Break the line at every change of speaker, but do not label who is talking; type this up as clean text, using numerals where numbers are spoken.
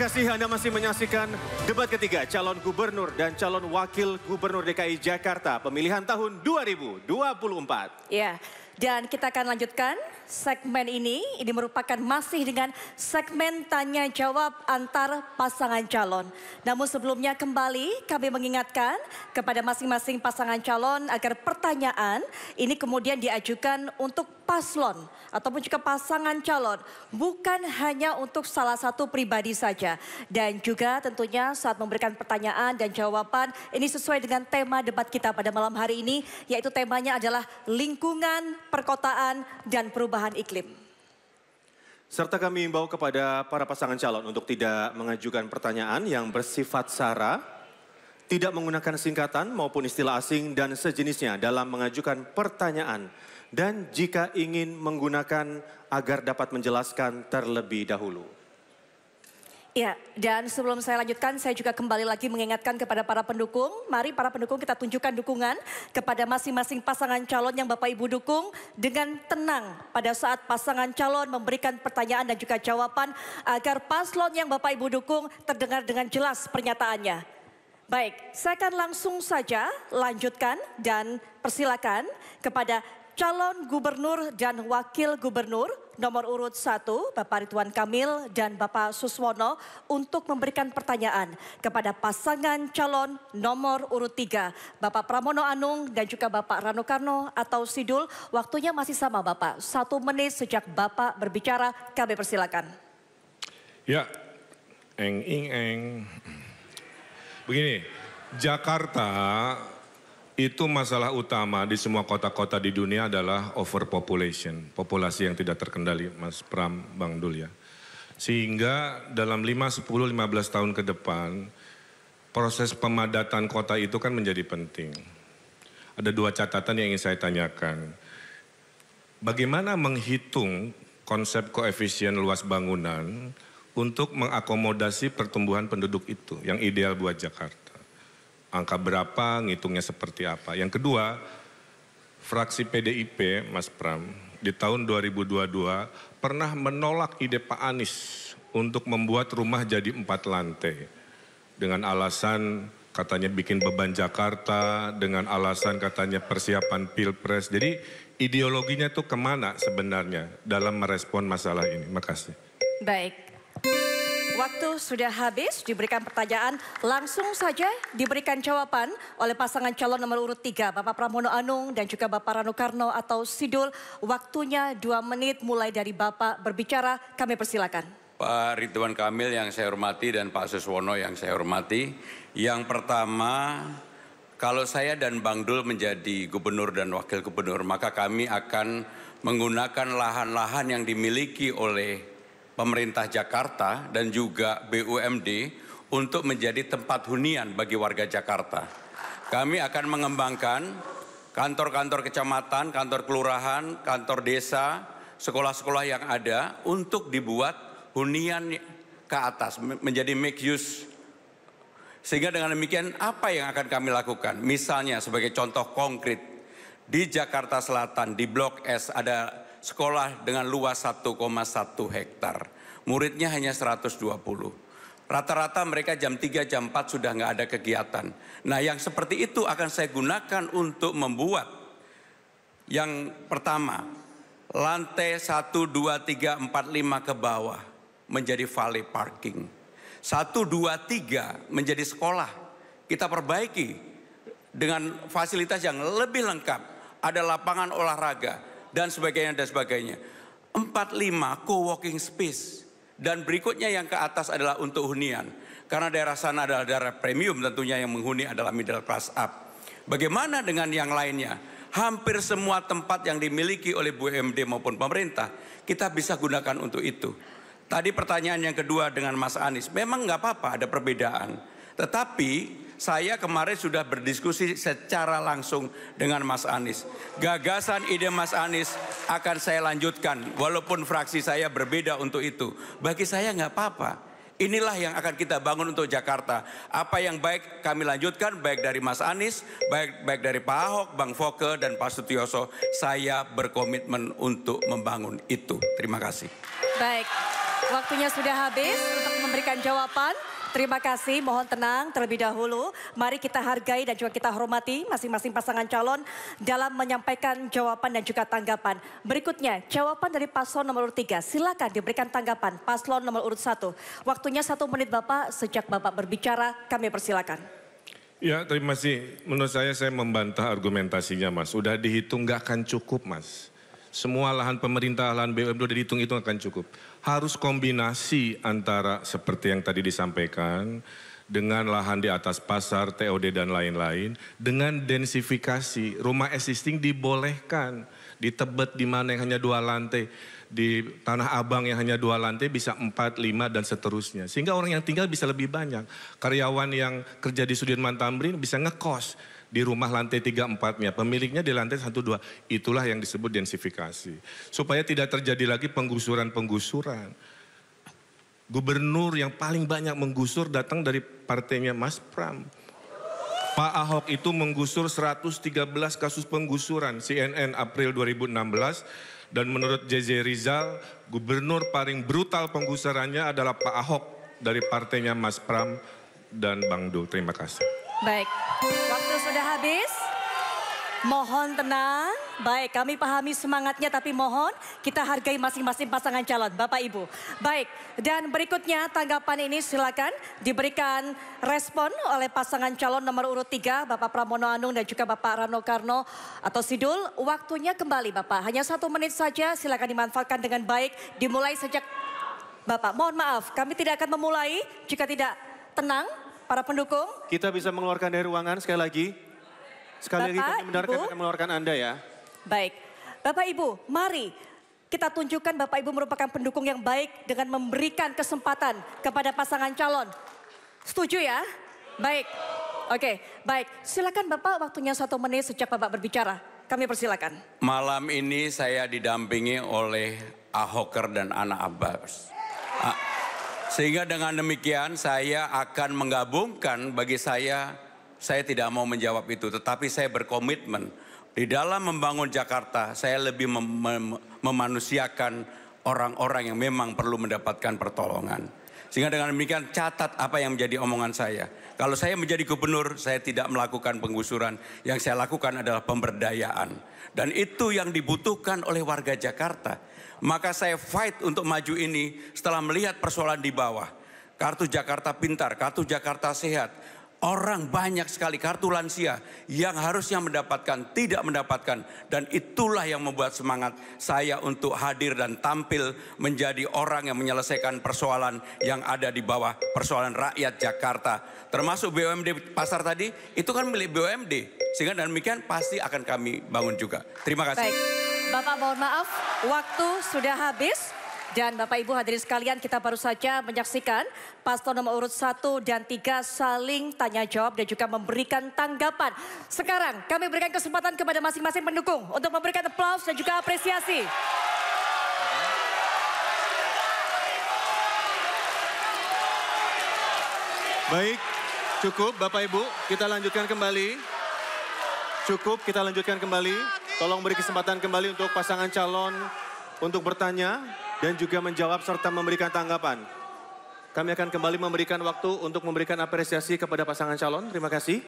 kasih, Anda masih menyaksikan debat ketiga calon gubernur dan calon wakil gubernur DKI Jakarta pemilihan tahun 2024.
Ya, dan kita akan lanjutkan segmen ini. Ini merupakan masih dengan segmen tanya jawab antar pasangan calon. Namun sebelumnya kembali kami mengingatkan kepada masing-masing pasangan calon agar pertanyaan ini kemudian diajukan untuk paslon ataupun juga pasangan calon, bukan hanya untuk salah satu pribadi saja. Dan juga tentunya saat memberikan pertanyaan dan jawaban ini sesuai dengan tema debat kita pada malam hari ini, yaitu temanya adalah lingkungan, perkotaan, dan perubahan iklim.
Serta kami imbau kepada para pasangan calon untuk tidak mengajukan pertanyaan yang bersifat sara, tidak menggunakan singkatan maupun istilah asing dan sejenisnya dalam mengajukan pertanyaan. Dan jika ingin menggunakan agar dapat menjelaskan terlebih dahulu.
Ya, dan sebelum saya lanjutkan, saya juga kembali lagi mengingatkan kepada para pendukung. Mari para pendukung kita tunjukkan dukungan kepada masing-masing pasangan calon yang Bapak Ibu dukung dengan tenang pada saat pasangan calon memberikan pertanyaan dan juga jawaban agar paslon yang Bapak Ibu dukung terdengar dengan jelas pernyataannya. Baik, saya akan langsung saja lanjutkan dan persilakan kepada calon gubernur dan wakil gubernur nomor urut 1 Bapak Ridwan Kamil dan Bapak Suswono untuk memberikan pertanyaan kepada pasangan calon nomor urut 3 Bapak Pramono Anung dan juga Bapak Rano Karno atau Sidul. Waktunya masih sama Bapak, 1 menit sejak Bapak berbicara, kami persilakan.
Ya, begini, Jakarta itu masalah utama di semua kota-kota di dunia adalah overpopulation, populasi yang tidak terkendali, Mas Pram, Bang Dul ya. Sehingga dalam 5, 10, 15 tahun ke depan, proses pemadatan kota itu kan menjadi penting. Ada 2 catatan yang ingin saya tanyakan. Bagaimana menghitung konsep koefisien luas bangunan untuk mengakomodasi pertumbuhan penduduk itu yang ideal buat Jakarta? Angka berapa, ngitungnya seperti apa. Yang kedua, fraksi PDIP, Mas Pram, di tahun 2022 pernah menolak ide Pak Anies untuk membuat rumah jadi 4 lantai. Dengan alasan katanya bikin beban Jakarta, dengan alasan katanya persiapan Pilpres. Jadi ideologinya itu kemana sebenarnya dalam merespon masalah ini? Makasih.
Baik. Waktu sudah habis, diberikan pertanyaan, langsung saja diberikan jawaban oleh pasangan calon nomor urut 3, Bapak Pramono Anung dan juga Bapak Rano Karno atau Sidul. Waktunya 2 menit mulai dari Bapak berbicara, kami persilakan.
Pak Ridwan Kamil yang saya hormati dan Pak Suswono yang saya hormati. Yang pertama, kalau saya dan Bang Dul menjadi gubernur dan wakil gubernur, maka kami akan menggunakan lahan-lahan yang dimiliki oleh pemerintah Jakarta dan juga BUMD untuk menjadi tempat hunian bagi warga Jakarta. Kami akan mengembangkan kantor-kantor kecamatan, kantor kelurahan, kantor desa, sekolah-sekolah yang ada untuk dibuat hunian ke atas, menjadi make use. Sehingga dengan demikian apa yang akan kami lakukan? Misalnya sebagai contoh konkret, di Jakarta Selatan, di Blok S ada sekolah dengan luas 1,1 hektar. Muridnya hanya 120. Rata-rata mereka jam 3, jam 4 sudah nggak ada kegiatan. Nah yang seperti itu akan saya gunakan untuk membuat yang pertama, lantai 1, 2, 3, 4, 5 ke bawah menjadi valet parking. 1, 2, 3 menjadi sekolah. Kita perbaiki dengan fasilitas yang lebih lengkap. Ada lapangan olahraga dan sebagainya dan sebagainya. 4, 5 co-working space. Dan berikutnya yang ke atas adalah untuk hunian. Karena daerah sana adalah daerah premium, tentunya yang menghuni adalah middle class up. Bagaimana dengan yang lainnya? Hampir semua tempat yang dimiliki oleh BUMD maupun pemerintah, kita bisa gunakan untuk itu. Tadi pertanyaan yang kedua dengan Mas Anies, memang nggak apa-apa ada perbedaan. Tetapi saya kemarin sudah berdiskusi secara langsung dengan Mas Anies. Gagasan ide Mas Anies akan saya lanjutkan walaupun fraksi saya berbeda untuk itu. Bagi saya nggak apa-apa. Inilah yang akan kita bangun untuk Jakarta. Apa yang baik kami lanjutkan, baik dari Mas Anies, baik dari Pak Ahok, Bang Foke, dan Pak Sutioso. Saya berkomitmen untuk membangun itu. Terima kasih.
Baik, waktunya sudah habis untuk memberikan jawaban. Terima kasih, mohon tenang terlebih dahulu. Mari kita hargai dan juga kita hormati masing-masing pasangan calon dalam menyampaikan jawaban dan juga tanggapan. Berikutnya, jawaban dari paslon nomor urut 3. Silakan diberikan tanggapan paslon nomor urut 1. Waktunya 1 menit Bapak, sejak Bapak berbicara kami persilakan.
Ya, terima kasih. Menurut saya membantah argumentasinya, Mas. Udah dihitung nggak akan cukup, Mas. Semua lahan pemerintah, lahan BUMD udah dihitung-hitung akan cukup. Harus kombinasi antara seperti yang tadi disampaikan, dengan lahan di atas pasar, TOD dan lain-lain, dengan densifikasi. Rumah existing dibolehkan, di Tebet di mana yang hanya 2 lantai, di Tanah Abang yang hanya 2 lantai bisa 4, 5 dan seterusnya. Sehingga orang yang tinggal bisa lebih banyak. Karyawan yang kerja di Sudirman Tamrin bisa ngekos di rumah lantai 3-4-nya, pemiliknya di lantai 1-2. Itulah yang disebut densifikasi. Supaya tidak terjadi lagi penggusuran-penggusuran. Gubernur yang paling banyak menggusur datang dari partainya Mas Pram. Pak Ahok itu menggusur 113 kasus penggusuran, CNN April 2016. Dan menurut JJ Rizal, gubernur paling brutal penggusurannya adalah Pak Ahok dari partainya Mas Pram dan Bang Dul. Terima kasih.
Baik, waktu sudah habis. Mohon tenang. Baik, kami pahami semangatnya tapi mohon kita hargai masing-masing pasangan calon, Bapak Ibu. Baik, dan berikutnya tanggapan ini silakan diberikan respon oleh pasangan calon nomor urut 3, Bapak Pramono Anung dan juga Bapak Rano Karno atau Sidul. Waktunya kembali Bapak, hanya 1 menit saja, silakan dimanfaatkan dengan baik. Dimulai sejak Bapak, mohon maaf kami tidak akan memulai jika tidak tenang. Para pendukung.
Kita bisa mengeluarkan dari ruangan sekali lagi. Sekali lagi kami mendengarkan akan mengeluarkan Anda ya.
Baik. Bapak Ibu, mari kita tunjukkan Bapak Ibu merupakan pendukung yang baik dengan memberikan kesempatan kepada pasangan calon. Setuju ya? Baik. Oke, baik. Silakan Bapak, waktunya 1 menit sejak Bapak berbicara. Kami persilakan.
Malam ini saya didampingi oleh Ahoker dan Ana Abbas. Sehingga dengan demikian saya akan menggabungkan, bagi saya tidak mau menjawab itu. Tetapi saya berkomitmen di dalam membangun Jakarta, saya lebih memanusiakan orang-orang yang memang perlu mendapatkan pertolongan. Sehingga dengan demikian catat apa yang menjadi omongan saya. Kalau saya menjadi gubernur, saya tidak melakukan penggusuran. Yang saya lakukan adalah pemberdayaan. Dan itu yang dibutuhkan oleh warga Jakarta. Maka saya fight untuk maju ini setelah melihat persoalan di bawah. Kartu Jakarta Pintar, kartu Jakarta Sehat. Orang banyak sekali, kartu lansia yang harusnya mendapatkan, tidak mendapatkan. Dan itulah yang membuat semangat saya untuk hadir dan tampil menjadi orang yang menyelesaikan persoalan yang ada di bawah, persoalan rakyat Jakarta. Termasuk BUMD pasar tadi, itu kan milik BUMD. Sehingga demikian pasti akan kami bangun juga. Terima kasih.
Baik, Bapak mohon maaf, waktu sudah habis. Dan Bapak Ibu hadirin sekalian, kita baru saja menyaksikan paslon nomor urut 1 dan 3 saling tanya jawab dan juga memberikan tanggapan. Sekarang kami berikan kesempatan kepada masing-masing pendukung untuk memberikan aplaus dan juga apresiasi.
Baik, cukup Bapak Ibu, kita lanjutkan kembali. Cukup, kita lanjutkan kembali. Tolong beri kesempatan kembali untuk pasangan calon untuk bertanya dan juga menjawab serta memberikan tanggapan. Kami akan kembali memberikan waktu untuk memberikan apresiasi kepada pasangan calon. Terima kasih.